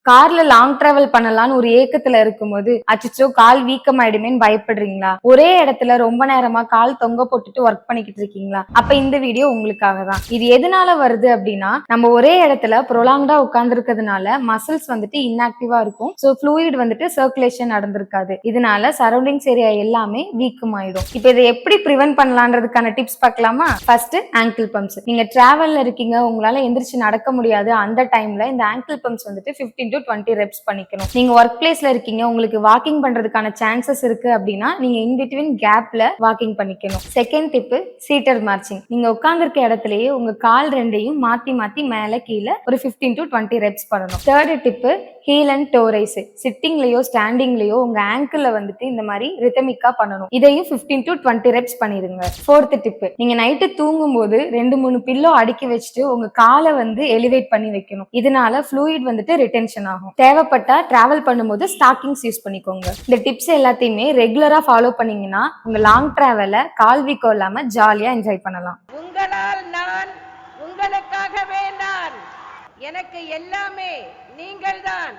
கார்ல long travel பண்ணலாம்னு ஒரு ஏக்கத்துல இருக்கும்போது அச்சோ கால் வீக்கம் ஆயிடுமேன்னு பயப்படுறீங்களா? ஒரே இடத்துல ரொம்ப நேரமா கால் தொங்க போட்டுட்டு ஒர்க் பண்ணிக்கிட்டு இருக்கீங்களா? அப்ப இந்த வீடியோ உங்களுக்காக தான். இது எதனால வருது அப்படின்னா, நம்ம ஒரே இடத்துல ப்ரொலாங்டா உட்கார்ந்து இருக்கிறதுனால மசில்ஸ் வந்துட்டு இன்ஆக்டிவா இருக்கும். ஸோ ஃப்ளூயிட் வந்துட்டு சர்க்குலேஷன் நடந்திருக்காது. இதனால சரௌண்டிங்ஸ் ஏரியா எல்லாமே வீக்கம் ஆயிடும். இப்ப இதை எப்படி ப்ரிவென்ட் பண்ணலான்றதுக்கான டிப்ஸ் பார்க்கலாமா? First ankle pumps. நீங்க டிராவல்ல இருக்கீங்க, உங்களால எந்திரிச்சு நடக்க முடியாது, அந்த டைம்ல இந்த ஆங்கிள் பம்ப்ஸ் வந்துட்டு 15 to 20 ரெப்ஸ் பண்ணிக்கணும். நீங்க ஒர்க் பிளேஸ்ல இருக்கீங்க, உங்களுக்கு வாக்கிங் பண்றதுக்கான சான்சஸ் இருக்கு அப்படின்னா நீங்க இன் பிட்வீன் கேப்ல வாக்கிங் பண்ணிக்கணும். Second tip, seated marching. நீங்க உட்கார்ந்து இருக்க இடத்துலயே உங்க கால் ரெண்டையும் மாத்தி மாத்தி மேல கீழே ஒரு 15 to 20 ரெப்ஸ் பண்ணணும். Third tip, heel and toe raise. சிட்டிங்லயோ ஸ்டாண்டிங்லயோ உங்க ஆங்கிள் வந்துட்டு இந்த மாதிரி ரிதமிக்கா பண்ணணும். இதையும் 15 to 20 ரெப்ஸ் பண்ணிருங்க. ஃபோர்த் டிப், நீங்க நைட்டு தூங்கும் போது 2-3 பில்லோ அடுக்கி வச்சுட்டு உங்க காலை வந்து எலிவேட் பண்ணி வைக்கணும். இதனால ஃப்ளூயிட் வந்துட்டு ரிட்டென்ஷன் ஆகும். தேவைப்பட்டா டிராவல் பண்ணும்போது ஸ்டாக்கிங்ஸ் யூஸ் பண்ணிக்கோங்க. இந்த டிப்ஸ் எல்லாத்தையுமே ரெகுலரா ஃபாலோ பண்ணீங்கன்னா உங்க லாங் டிராவல கால் வீக்கம் இல்லாம ஜாலியா என்ஜாய் பண்ணலாம். உங்களால் நான், உங்களுக்காகவே நான், எனக்கு எல்லாமே நீங்கள்தான்.